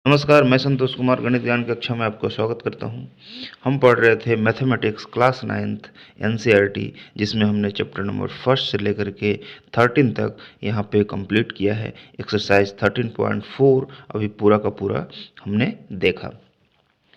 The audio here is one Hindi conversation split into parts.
नमस्कार, मैं संतोष कुमार गणित ज्ञान कक्षा में आपका स्वागत करता हूं। हम पढ़ रहे थे मैथमेटिक्स क्लास 9th एनसीईआरटी, जिसमें हमने चैप्टर नंबर फर्स्ट से लेकर के 13 तक यहाँ पे कंप्लीट किया है। एक्सरसाइज 13.4 अभी पूरा का पूरा हमने देखा।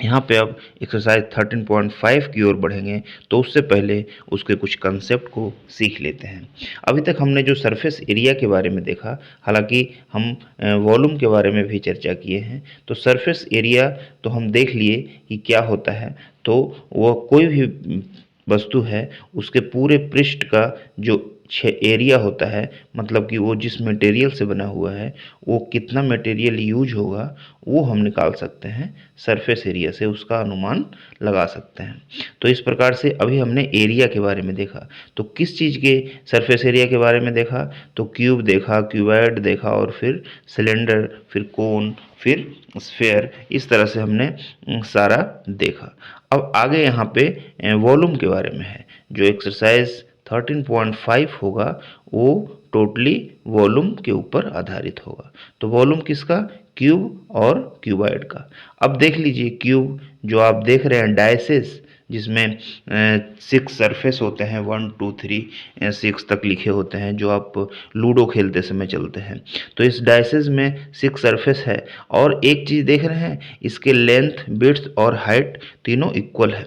यहाँ पे अब एक्सरसाइज 13.5 की ओर बढ़ेंगे, तो उससे पहले उसके कुछ कंसेप्ट को सीख लेते हैं। अभी तक हमने जो सरफेस एरिया के बारे में देखा, हालांकि हम वॉल्यूम के बारे में भी चर्चा किए हैं। तो सरफेस एरिया तो हम देख लिए कि क्या होता है। तो वो कोई भी वस्तु है, उसके पूरे पृष्ठ का जो एरिया होता है, मतलब कि वो जिस मटेरियल से बना हुआ है, वो कितना मटेरियल यूज होगा, वो हम निकाल सकते हैं। सरफेस एरिया से उसका अनुमान लगा सकते हैं। तो इस प्रकार से अभी हमने एरिया के बारे में देखा। तो किस चीज़ के सरफेस एरिया के बारे में देखा? तो क्यूब देखा, क्यूबॉइड देखा, और फिर सिलेंडर, फिर कोन, फिर स्फेयर। इस तरह से हमने सारा देखा। अब आगे यहाँ पे वॉल्यूम के बारे में है। जो एक्सरसाइज 13.5 होगा वो टोटली वॉल्यूम के ऊपर आधारित होगा। तो वॉल्यूम किसका? क्यूब और क्यूबॉइड का। अब देख लीजिए, क्यूब जो आप देख रहे हैं डायसेस, जिसमें 6 सरफेस होते हैं, 1 2 3 6 तक लिखे होते हैं, जो आप लूडो खेलते समय चलते हैं। तो इस डायसेस में 6 सरफेस है, और एक चीज़ देख रहे हैं, इसके लेंथ, विड्थ और हाइट तीनों इक्वल है।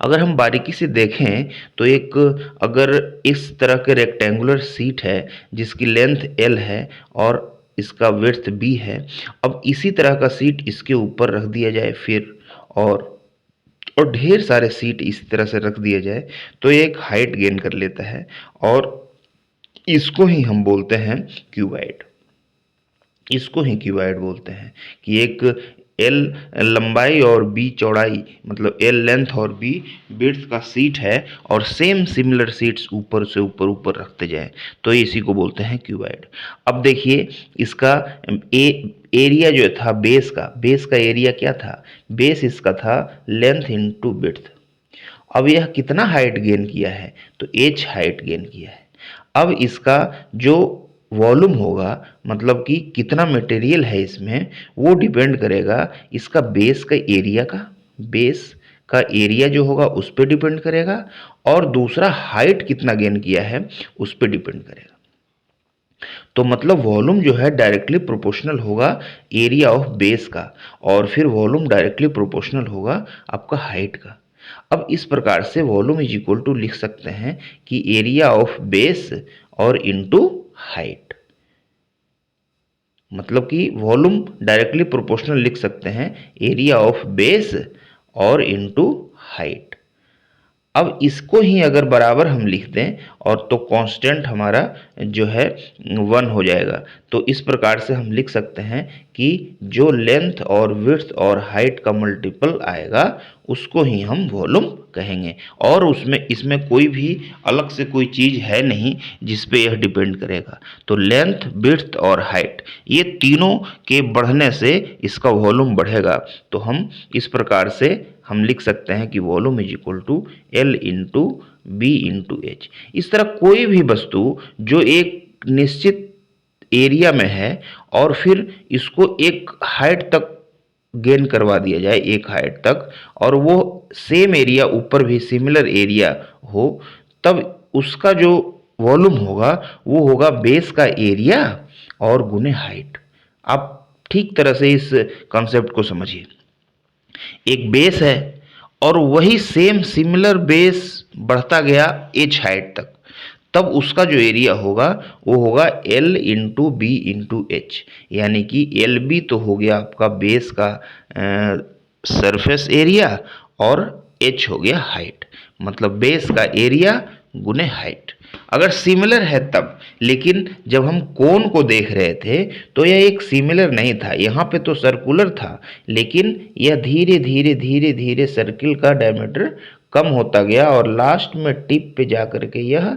अगर हम बारीकी से देखें तो एक अगर इस तरह के रेक्टेंगुलर शीट है जिसकी लेंथ L है और इसका विड्थ B है, अब इसी तरह का शीट इसके ऊपर रख दिया जाए फिर, और ढेर सारे शीट इस तरह से रख दिया जाए, तो ये एक हाइट गेन कर लेता है, और इसको ही हम बोलते हैं क्यूबॉइड। इसको ही क्यूबॉइड बोलते हैं कि एक एल लंबाई और बी चौड़ाई, मतलब एल लेंथ और बी विड्थ का सीट है, और सेम सिमिलर सीट्स ऊपर से ऊपर ऊपर रखते जाएं, तो इसी को बोलते हैं क्यूबॉइड। अब देखिए, इसका एरिया जो था बेस का एरिया क्या था? बेस इसका था लेंथ इनटू विड्थ। अब यह कितना हाइट गेन किया है? तो एच हाइट गेन किया है। अब इसका जो वॉल्यूम होगा, मतलब कि कितना मटेरियल है इसमें, वो डिपेंड करेगा इसका बेस का एरिया जो होगा उस पर डिपेंड करेगा, और दूसरा हाइट कितना गेन किया है उस पर डिपेंड करेगा। तो मतलब वॉल्यूम जो है डायरेक्टली प्रोपोर्शनल होगा एरिया ऑफ बेस का, और फिर वॉल्यूम डायरेक्टली प्रोपोर्शनल होगा आपका हाइट का। अब इस प्रकार से वॉल्यूम इज इक्वल टू लिख सकते हैं कि एरिया ऑफ बेस और इनटू हाइट। मतलब कि वॉल्यूम डायरेक्टली प्रोपोर्शनल लिख सकते हैं एरिया ऑफ बेस और इनटू हाइट। अब इसको ही अगर बराबर हम लिख दें, और तो कांस्टेंट हमारा जो है 1 हो जाएगा। तो इस प्रकार से हम लिख सकते हैं कि जो लेंथ और विड्थ और हाइट का मल्टीपल आएगा उसको ही हम वॉल्यूम कहेंगे, और इसमें कोई भी अलग से कोई चीज़ है नहीं जिस पे यह डिपेंड करेगा। तो लेंथ, विड्थ और हाइट, ये तीनों के बढ़ने से इसका वॉल्यूम बढ़ेगा। तो हम इस प्रकार से हम लिख सकते हैं कि volume is equal to L into B into H. इस तरह कोई भी वस्तु जो एक निश्चित एरिया में है, और फिर इसको एक हाइट तक गेन करवा दिया जाए, एक हाइट तक, और वो सेम एरिया ऊपर भी सिमिलर एरिया हो, तब उसका जो वॉल्यूम होगा वो होगा बेस का एरिया और गुने हाइट। आप ठीक तरह से इस कॉन्सेप्ट को समझिए। एक बेस है, और वही सेम सिमिलर बेस बढ़ता गया एच हाइट तक, तब उसका जो एरिया होगा वो होगा L into B into H. यानी कि एल बी तो हो गया आपका बेस का सरफेस एरिया, और एच हो गया हाइट, मतलब बेस का एरिया गुने हाइट। अगर सिमिलर है तब, लेकिन जब हम कोन को देख रहे थे तो यह एक सिमिलर नहीं था, यहाँ पे तो सर्कुलर था, लेकिन यह धीरे धीरे धीरे धीरे सर्किल का डायमीटर कम होता गया, और लास्ट में टिप पे जा कर के यह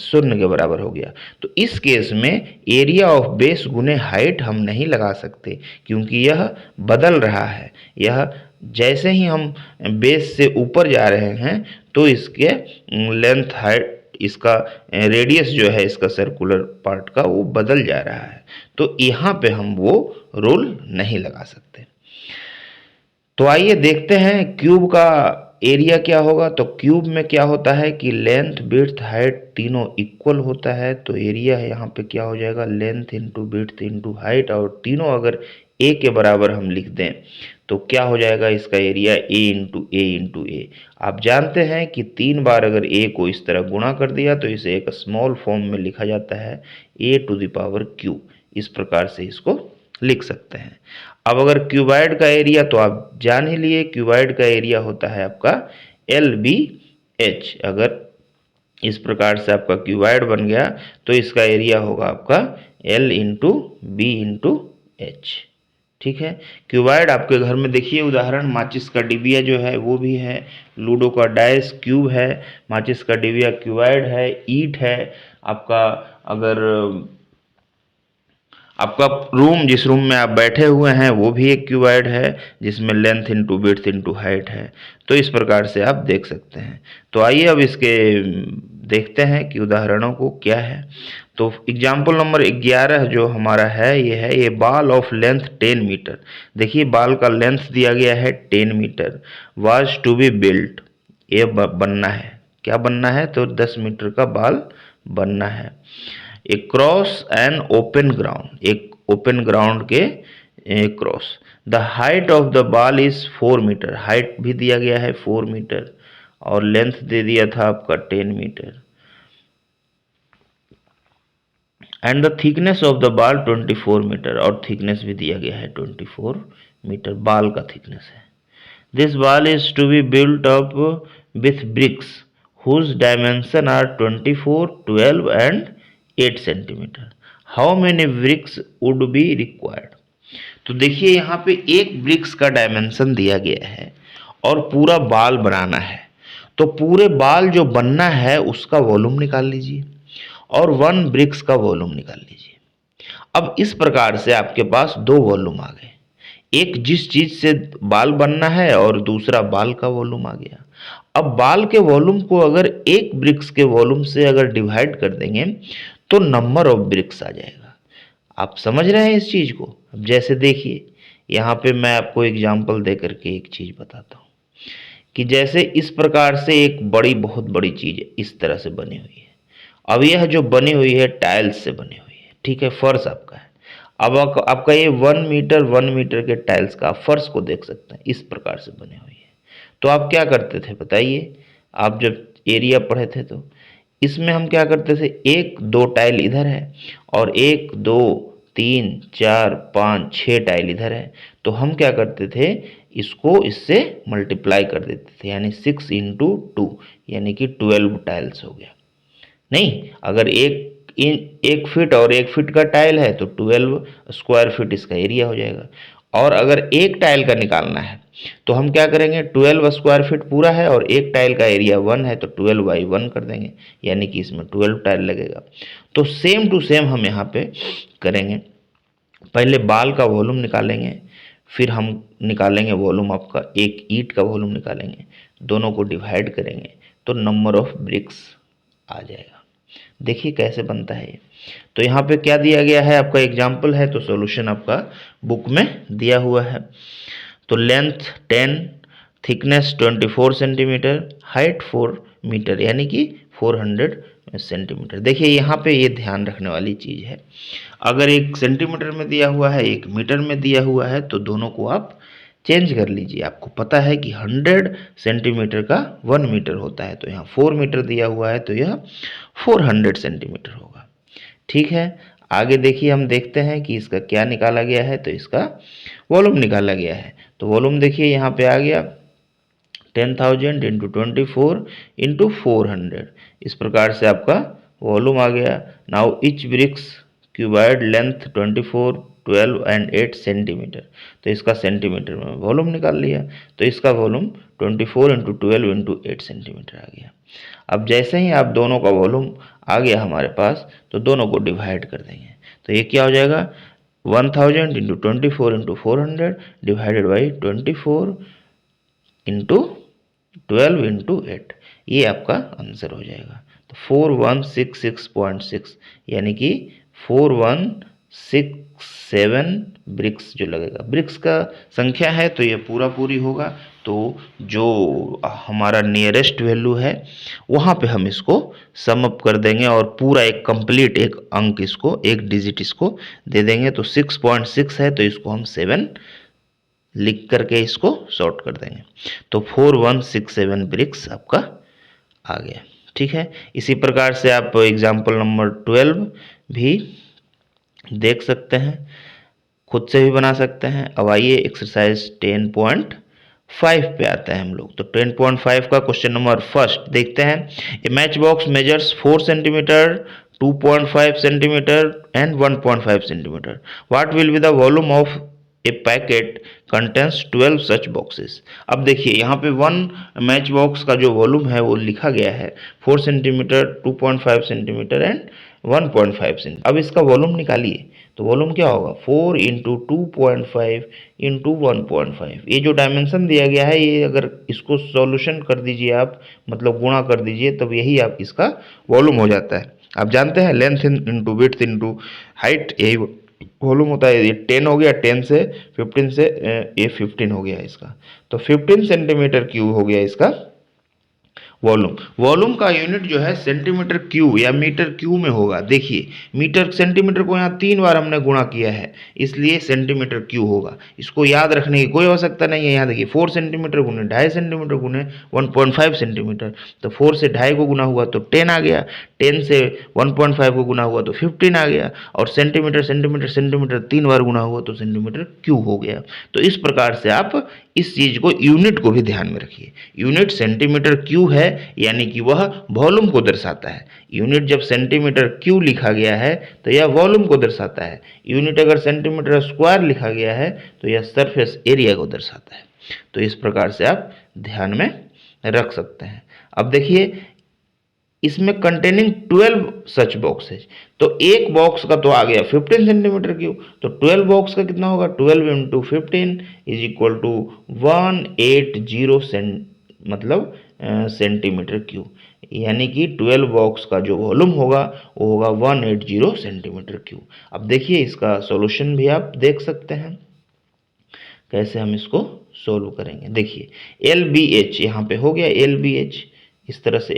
0 के बराबर हो गया। तो इस केस में एरिया ऑफ बेस गुने हाइट हम नहीं लगा सकते, क्योंकि यह बदल रहा है। यह जैसे ही हम बेस से ऊपर जा रहे हैं तो इसके लेंथ, हाइट, इसका रेडियस जो है इसका सर्कुलर पार्ट का वो बदल जा रहा है, तो यहाँ पे हम वो रूल नहीं लगा सकते। तो आइए देखते हैं क्यूब का एरिया क्या होगा। तो क्यूब में क्या होता है कि लेंथ विड्थ हाइट तीनों इक्वल होता है, तो एरिया है यहाँ पे क्या हो जाएगा, length into width into height, और तीनों अगर ए के बराबर हम लिख दें तो क्या हो जाएगा, इसका एरिया ए इंटू ए। आप जानते हैं कि 3 बार अगर ए को इस तरह गुणा कर दिया तो इसे एक स्मॉल फॉर्म में लिखा जाता है ए टू द पावर क्यू, इस प्रकार से इसको लिख सकते हैं। अब अगर क्यूबाइड का एरिया तो आप जान ही लिए, क्यूबाइड का एरिया होता है आपका एल बी एच। अगर इस प्रकार से आपका क्यूबाइड बन गया तो इसका एरिया होगा आपका L into B into H. ठीक है, क्यूबाइड आपके घर में देखिए उदाहरण, माचिस का डिबिया जो है वो भी है, लूडो का डाइस क्यूब है, माचिस का डिबिया क्यूबाइड है, ईंट है आपका। अगर आपका रूम, जिस रूम में आप बैठे हुए हैं वो भी एक क्यूबाइड है जिसमें length into width into height है। तो इस प्रकार से आप देख सकते हैं। तो आइए अब इसके देखते हैं कि उदाहरणों को क्या है। तो एग्जाम्पल नंबर 11 जो हमारा है ये है, ये बाल ऑफ लेंथ 10 मीटर। देखिए बाल का लेंथ दिया गया है 10 metre, was to be built, ये बनना है, क्या बनना है, तो 10 मीटर का बाल बनना है। क्रॉस एन ओपन ग्राउंड, एक ओपन ग्राउंड के cross. The height of the बाल इज 4 मीटर, हाइट भी दिया गया है 4 मीटर और लेंथ दे दिया था आपका 10 metre. And the thickness of the wall 24 metre, और थिकनेस भी दिया गया है 24 मीटर बाल का थिकनेस है। This wall is to be built up with bricks whose dimension are 24, 12 and 8 centimetre. How many bricks would be required. तो देखिए यहाँ पे एक ब्रिक्स का डायमेंशन दिया गया है और पूरा बाल बनाना है, तो पूरे बाल जो बनना है उसका वॉल्यूम निकाल लीजिए और 1 ब्रिक्स का वॉल्यूम निकाल लीजिए। अब इस प्रकार से आपके पास 2 वॉल्यूम आ गए, एक जिस चीज से बाल बनना है और दूसरा बाल का वॉल्यूम आ गया। अब बाल के वॉल्यूम को अगर एक ब्रिक्स के वॉल्यूम से अगर डिवाइड कर देंगे तो नंबर ऑफ ब्रिक्स आ जाएगा। आप समझ रहे हैं इस चीज को। अब जैसे देखिए यहाँ पे मैं आपको एग्जांपल दे करके एक चीज बताता हूँ कि जैसे इस प्रकार से एक बड़ी, बहुत बड़ी चीज इस तरह से बनी हुई है। अब यह जो बनी हुई है टाइल्स से बनी हुई है, ठीक है, फर्श आपका है। अब आपका ये 1 मीटर के टाइल्स का फर्श को देख सकते हैं, इस प्रकार से बनी हुई है। तो आप क्या करते थे बताइए, आप जब एरिया पढ़े थे तो इसमें हम क्या करते थे, 1 2 टाइल इधर है और 1 2 3 4 5 6 टाइल इधर है, तो हम क्या करते थे, इसको इससे मल्टीप्लाई कर देते थे, यानी 6 इंटू 2 यानी कि 12 टाइल्स हो गया। नहीं, अगर एक फीट और 1 फीट का टाइल है तो 12 स्क्वायर फीट इसका एरिया हो जाएगा। और अगर एक टाइल का निकालना है तो हम क्या करेंगे, 12 स्क्वायर फीट पूरा है और एक टाइल का एरिया 1 है तो 12 बाई 1 कर देंगे, यानी कि इसमें 12 टाइल लगेगा। तो सेम टू सेम हम यहाँ पे करेंगे, पहले बाल का वॉल्यूम निकालेंगे, फिर हम निकालेंगे वॉल्यूम आपका, एक ईंट का वॉल्यूम निकालेंगे, दोनों को डिवाइड करेंगे तो नंबर ऑफ ब्रिक्स आ जाएगा। देखिए कैसे बनता है ये। तो यहाँ पे क्या दिया गया है, आपका एग्जाम्पल है तो सॉल्यूशन आपका बुक में दिया हुआ है। तो length 10, thickness 24 centimetre, height 4 metre यानी कि 400 सेंटीमीटर। देखिए यहाँ पे ये ध्यान रखने वाली चीज़ है, अगर 1 सेंटीमीटर में दिया हुआ है 1 मीटर में दिया हुआ है तो दोनों को आप चेंज कर लीजिए। आपको पता है कि 100 सेंटीमीटर का 1 मीटर होता है, तो यहाँ 4 मीटर दिया हुआ है तो यह 400 सेंटीमीटर होगा। ठीक है, आगे देखिए हम देखते हैं कि इसका क्या निकाला गया है, तो इसका वॉल्यूम निकाला गया है। तो वॉल्यूम देखिए यहाँ पे आ गया 10,000 इंटू 24 इंटू 400, इस प्रकार से आपका वॉल्यूम आ गया। Now each bricks cuboid length 24, 12 and 8 centimetre, तो इसका सेंटीमीटर में वॉल्यूम निकाल लिया, तो इसका वॉल्यूम 24 इंटू 12 इंटू 8 सेंटीमीटर आ गया। अब जैसे ही आप दोनों का वॉल्यूम आ गया हमारे पास तो दोनों को डिवाइड कर देंगे, तो ये क्या हो जाएगा, 1000 into 24 into 400 divided by 24 into 12 into 8, ये आपका आंसर हो जाएगा। तो 4166.6 यानी कि 4167 ब्रिक्स जो लगेगा। ब्रिक्स का संख्या है तो ये पूरी होगा, तो जो हमारा नियरेस्ट वैल्यू है वहाँ पे हम इसको सम अप कर देंगे और पूरा एक कंप्लीट एक अंक इसको, एक डिजिट इसको दे देंगे। तो 6.6 है तो इसको हम 7 लिख करके इसको शॉर्ट कर देंगे, तो 4167 ब्रिक्स आपका आ गया। ठीक है, इसी प्रकार से आप एग्जाम्पल नंबर 12 भी देख सकते हैं, खुद से भी बना सकते हैं। अब आइए एक्सरसाइज 10.5 पे आते हैं हम लोग। तो 10.5 का क्वेश्चन नंबर फर्स्ट देखते हैं। A match box measures 4 centimetre, 2.5 centimetre and 1.5 centimetre. What will be the volume of a packet contains 12 such boxes. अब देखिए यहाँ पे वन मैच बॉक्स का जो वॉल्यूम है वो लिखा गया है 4 सेंटीमीटर, 2.5 सेंटीमीटर एंड 1.5 सेंटीमीटर। अब इसका वॉल्यूम निकालिए, तो वॉल्यूम क्या होगा 4 इंटू 2.5 इंटू 1.5। ये जो डायमेंशन दिया गया है, ये अगर इसको सॉल्यूशन कर दीजिए आप, मतलब गुणा कर दीजिए, तब यही आप इसका वॉल्यूम हो जाता है। आप जानते हैं length into width into height, यही वॉल्यूम होता है। ये 10 हो गया, 10 से 15 से ये 15 हो गया इसका, तो 15 सेंटीमीटर क्यूब हो गया इसका वॉल्यूम। वॉल्यूम का यूनिट जो है सेंटीमीटर क्यूब या मीटर क्यूब में होगा। देखिए मीटर सेंटीमीटर को यहाँ 3 बार हमने गुणा किया है, इसलिए सेंटीमीटर क्यूब होगा। इसको याद रखने की कोई आवश्यकता नहीं है। यहाँ देखिए 4 सेंटीमीटर गुने 2.5 सेंटीमीटर गुने 1.5 सेंटीमीटर, तो 4 से 2.5 को गुना हुआ तो 10 आ गया, 10 से 1.5 को गुना हुआ तो 15 आ गया, और सेंटीमीटर सेंटीमीटर सेंटीमीटर 3 बार गुना हुआ तो सेंटीमीटर क्यूब हो गया। तो इस प्रकार से आप इस चीज को, यूनिट को भी ध्यान में रखिए। यूनिट सेंटीमीटर क्यूब है, यानी कि वह वॉल्यूम को दर्शाता है। यूनिट जब सेंटीमीटर क्यूब लिखा गया है तो यह वॉल्यूम को दर्शाता है। यूनिट अगर सेंटीमीटर स्क्वायर लिखा गया है तो यह सरफेस एरिया को दर्शाता है। तो इस प्रकार से आप ध्यान में रख सकते हैं। अब देखिए इसमें कंटेनिंग 12 सच बॉक्सेज, तो एक बॉक्स का तो आ गया 15 सेंटीमीटर क्यूब, तो 12 बॉक्स का कितना होगा 12 इंटू 15 इज इक्वल टू 180 मतलब सेंटीमीटर क्यूब, यानी कि 12 बॉक्स का जो वॉल्यूम होगा वो होगा 180 सेंटीमीटर क्यूब। अब देखिए इसका सॉल्यूशन भी आप देख सकते हैं, कैसे हम इसको सोल्व करेंगे। देखिए LBH यहाँ पे हो गया LBH, इस तरह से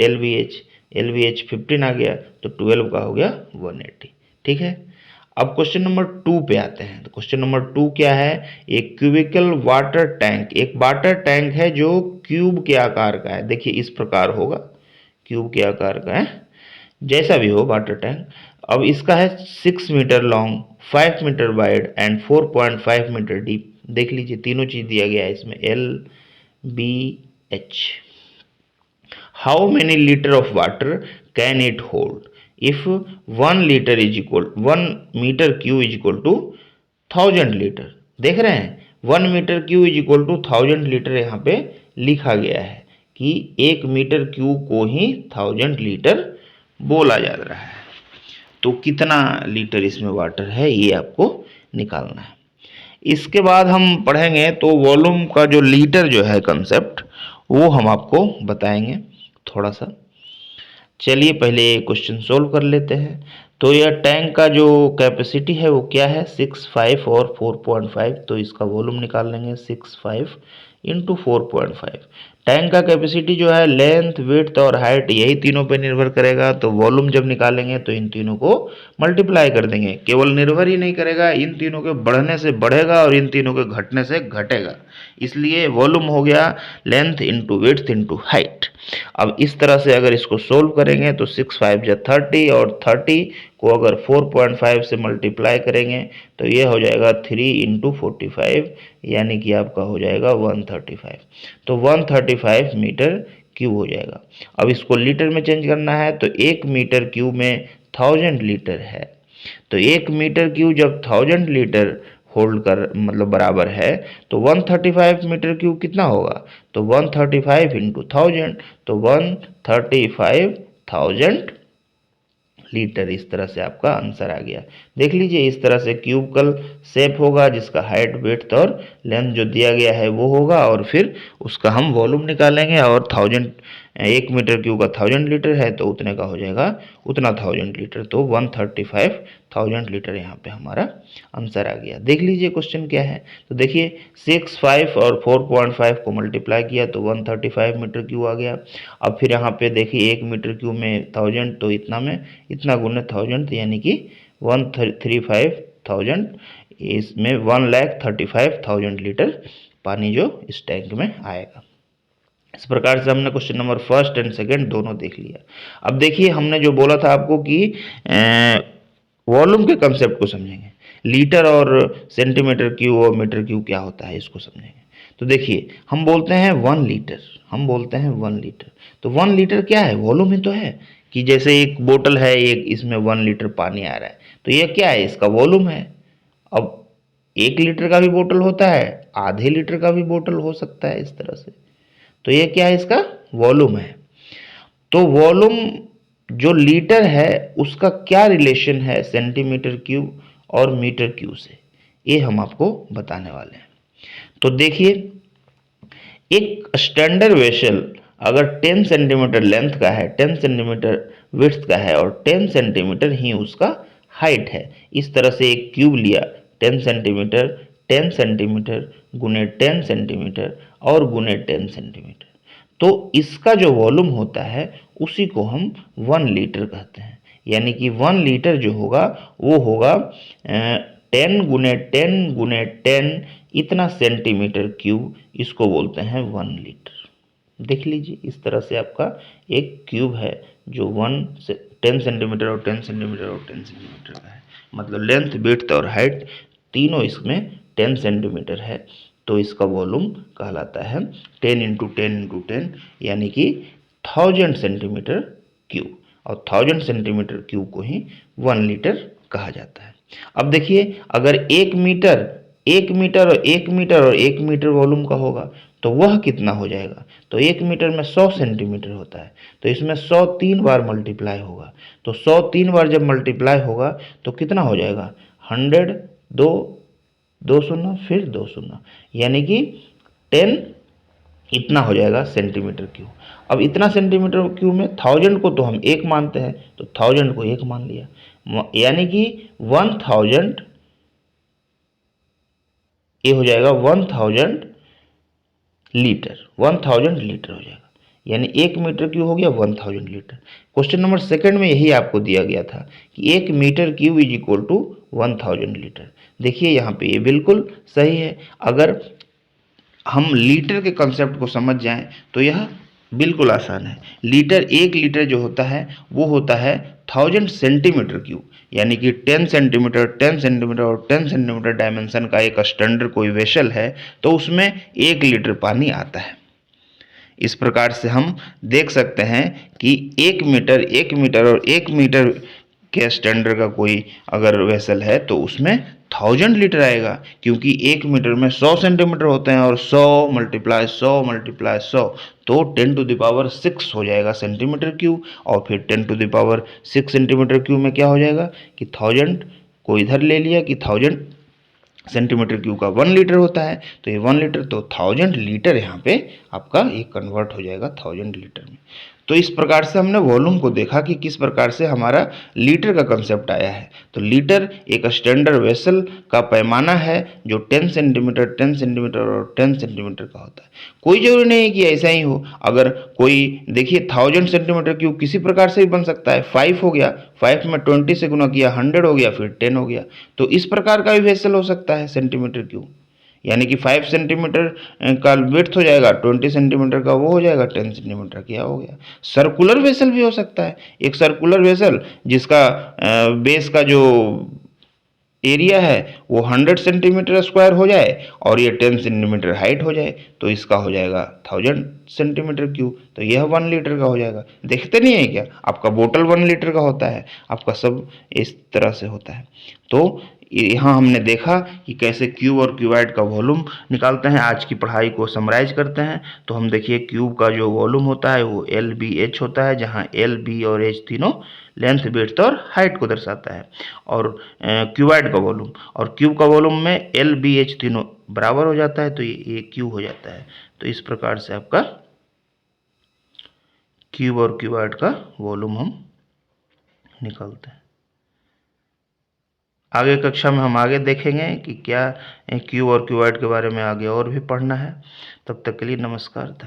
LBH 15 आ गया, तो 12 का हो गया 180। ठीक है, अब क्वेश्चन नंबर 2 पे आते हैं। तो क्वेश्चन नंबर 2 क्या है, एक क्यूबिकल वाटर टैंक, एक वाटर टैंक है जो क्यूब के आकार का है। देखिए इस प्रकार होगा, क्यूब के आकार का है, जैसा भी हो वाटर टैंक। अब इसका है 6 metre long, 5 metre wide and 4.5 metre deep. देख लीजिए तीनों चीज दिया गया है इसमें, LBH। How many litre of water can it hold if 1 litre is equal 1 metre cu is equal to 1000 litre. देख रहे हैं 1 metre cu is equal to 1000 litre यहाँ पे लिखा गया है कि 1 मीटर क्यूब को ही 1000 लीटर बोला जा रहा है। तो कितना लीटर इसमें वाटर है ये आपको निकालना है। इसके बाद हम पढ़ेंगे तो वॉल्यूम का जो लीटर जो है कंसेप्ट, वो हम आपको बताएंगे थोड़ा सा। चलिए पहले क्वेश्चन सोल्व कर लेते हैं। तो यह टैंक का जो कैपेसिटी है वो क्या है 6.5 और 4.5, तो इसका वॉल्यूम निकाल लेंगे 6.5 इंटू 4.5। टैंक का कैपेसिटी जो है लेंथ विड्थ और हाइट यही तीनों पे निर्भर करेगा, तो वॉल्यूम जब निकालेंगे तो इन तीनों को मल्टीप्लाई कर देंगे। केवल निर्भर ही नहीं करेगा, इन तीनों के बढ़ने से बढ़ेगा और इन तीनों के घटने से घटेगा, इसलिए वॉल्यूम हो गया length into width into height. अब इस तरह से अगर इसको सोल्व करेंगे तो 6.5 या 30 और 30 को अगर 4.5 से मल्टीप्लाई करेंगे तो ये हो जाएगा 3 इंटू 45, यानी कि आपका हो जाएगा 135। तो 135 मीटर क्यूब हो जाएगा। अब इसको लीटर में चेंज करना है, तो 1 मीटर क्यूब में 1000 लीटर है, तो 1 मीटर क्यूब जब 1000 लीटर होल्ड कर मतलब बराबर है, तो 135 मीटर क्यूब कितना होगा, तो 135 इंटू 1000, तो 135,000 लीटर। इस तरह से आपका आंसर आ गया। देख लीजिए इस तरह से क्यूबिकल शेप होगा जिसका हाइट विड्थ और लेंथ जो दिया गया है वो होगा, और फिर उसका हम वॉल्यूम निकालेंगे और 1000 1 मीटर क्यूब का 1000 लीटर है तो उतने का हो जाएगा उतना 1000 लीटर, तो 135,000 लीटर यहाँ पे हमारा आंसर आ गया। देख लीजिए क्वेश्चन क्या है। तो देखिए 6, 5 और 4.5 को मल्टीप्लाई किया तो 135 मीटर क्यूब आ गया। अब फिर यहाँ पे देखिए 1 मीटर क्यूब में 1000 तो इतना में इतना गुने 1000 यानी कि 135,000, इसमें 1,35,000 लीटर पानी जो इस टैंक में आएगा। इस प्रकार से हमने question number first and second दोनों देख लिया। अब देखिए हमने जो बोला था आपको कि वॉल्यूम के कंसेप्ट को समझेंगे, लीटर और सेंटीमीटर क्यूब और मीटर क्यूब क्या होता है इसको समझेंगे। तो देखिए हम बोलते हैं 1 लीटर, हम बोलते हैं 1 लीटर, तो 1 लीटर क्या है, वॉल्यूम ही तो है। कि जैसे एक बोतल है, एक इसमें 1 लीटर पानी आ रहा है, तो ये क्या है, इसका वॉल्यूम है। अब 1 लीटर का भी बोतल होता है, आधे लीटर का भी बोतल हो सकता है इस तरह से, तो ये क्या है, इसका वॉल्यूम है। तो वॉल्यूम जो लीटर है उसका क्या रिलेशन है सेंटीमीटर क्यूब और मीटर क्यूब से, ये हम आपको बताने वाले हैं। तो देखिए एक स्टैंडर्ड वेसल अगर 10 सेंटीमीटर लेंथ का है, 10 सेंटीमीटर विड्थ का है और 10 सेंटीमीटर ही उसका हाइट है, इस तरह से एक क्यूब लिया 10 सेंटीमीटर 10 सेंटीमीटर गुने 10 सेंटीमीटर और गुने 10 सेंटीमीटर, तो इसका जो वॉल्यूम होता है उसी को हम 1 लीटर कहते हैं। यानी कि 1 लीटर जो होगा वो होगा 10 गुने 10 गुने 10 इतना सेंटीमीटर क्यूब, इसको बोलते हैं 1 लीटर। देख लीजिए इस तरह से आपका एक क्यूब है जो 10 सेंटीमीटर और 10 सेंटीमीटर और 10 सेंटीमीटर का है, मतलब लेंथ विड्थ और हाइट तीनों इसमें 10 सेंटीमीटर है, तो इसका वॉल्यूम कहलाता है 10 इंटू 10 इंटू 10 यानी कि 1000 सेंटीमीटर क्यूब, और 1000 सेंटीमीटर क्यूब को ही 1 लीटर कहा जाता है। अब देखिए अगर 1 मीटर 1 मीटर और 1 मीटर और 1 मीटर वॉल्यूम का होगा तो वह कितना हो जाएगा, तो 1 मीटर में 100 सेंटीमीटर होता है, तो इसमें 100 3 बार मल्टीप्लाई होगा, तो 100 3 बार जब मल्टीप्लाई होगा तो कितना हो जाएगा 100, 2 शून्य फिर 2 शून्य, यानी कि 10 इतना हो जाएगा सेंटीमीटर क्यूब। अब इतना सेंटीमीटर क्यूब में 1000 को तो हम 1 मानते हैं, तो 1000 को 1 मान लिया, यानी कि 1000 ये हो जाएगा 1000 लीटर, 1000 लीटर हो जाएगा, यानी 1 मीटर क्यूब हो गया 1000 लीटर। क्वेश्चन नंबर सेकंड में यही आपको दिया गया था कि 1 metre cube is equal to 1000 litre. देखिए यहाँ पे ये बिल्कुल सही है। अगर हम लीटर के कंसेप्ट को समझ जाएं तो यह बिल्कुल आसान है। लीटर 1 लीटर जो होता है वो होता है 1000 सेंटीमीटर क्यूब, यानी कि 10 सेंटीमीटर 10 सेंटीमीटर और 10 सेंटीमीटर डायमेंशन का एक स्टैंडर्ड कोई वेसल है तो उसमें 1 लीटर पानी आता है। इस प्रकार से हम देख सकते हैं कि 1 मीटर 1 मीटर और 1 मीटर के स्टैंडर्ड का कोई अगर वेसल है तो उसमें 1000 लीटर आएगा, क्योंकि 1 मीटर में 100 सेंटीमीटर होते हैं और 100 मल्टीप्लाई 100 मल्टीप्लाई 100 तो 10 टू द पावर 6 हो जाएगा सेंटीमीटर क्यूब, और फिर 10 to the power 6 centimetre cube में क्या हो जाएगा कि 1000 को इधर ले लिया कि 1000 सेंटीमीटर क्यूब का 1 लीटर होता है, तो ये 1 लीटर तो 1000 लीटर यहाँ पे आपका ये कन्वर्ट हो जाएगा 1000 लीटर में। तो इस प्रकार से हमने वॉल्यूम को देखा कि किस प्रकार से हमारा लीटर का कंसेप्ट आया है। तो लीटर एक स्टैंडर्ड वेसल का पैमाना है जो 10 सेंटीमीटर 10 सेंटीमीटर और 10 सेंटीमीटर का होता है। कोई जरूरी नहीं है कि ऐसा ही हो, अगर कोई देखिए 1000 सेंटीमीटर क्यूब किसी प्रकार से भी बन सकता है। 5 हो गया, 5 में 20 से गुना किया 100 हो गया, फिर 10 हो गया, तो इस प्रकार का भी वेसल हो सकता है सेंटीमीटर क्यूब, यानी कि 5 सेंटीमीटर का विड्थ हो जाएगा, 20 सेंटीमीटर का वो हो जाएगा, 10 सेंटीमीटर क्या हो गया। सर्कुलर वेसल भी हो सकता है, एक सर्कुलर वेसल जिसका बेस का जो एरिया है वो 100 सेंटीमीटर स्क्वायर हो जाए और ये 10 सेंटीमीटर हाइट हो जाए, तो इसका हो जाएगा 1000 सेंटीमीटर क्यूब, तो यह 1 लीटर का हो जाएगा। देखते नहीं है क्या, आपका बोतल 1 लीटर का होता है, आपका सब इस तरह से होता है। तो यहाँ हमने देखा कि कैसे क्यूब और क्यूबाइड का वॉल्यूम निकालते हैं। आज की पढ़ाई को समराइज करते हैं तो हम देखिए क्यूब का जो वॉल्यूम होता है वो LBH होता है, जहाँ L, B और H तीनों लेंथ विड्थ और हाइट को दर्शाता है, और क्यूबाइड का वॉल्यूम, और क्यूब का वॉल्यूम में LBH तीनों बराबर हो जाता है तो ये क्यू हो जाता है। तो इस प्रकार से आपका क्यूब और क्यूबॉइड का वॉल्यूम हम निकालते हैं। आगे कक्षा में हम आगे देखेंगे कि क्या क्यूब और क्यूबॉइड के बारे में आगे और भी पढ़ना है। तब तक के लिए नमस्कार।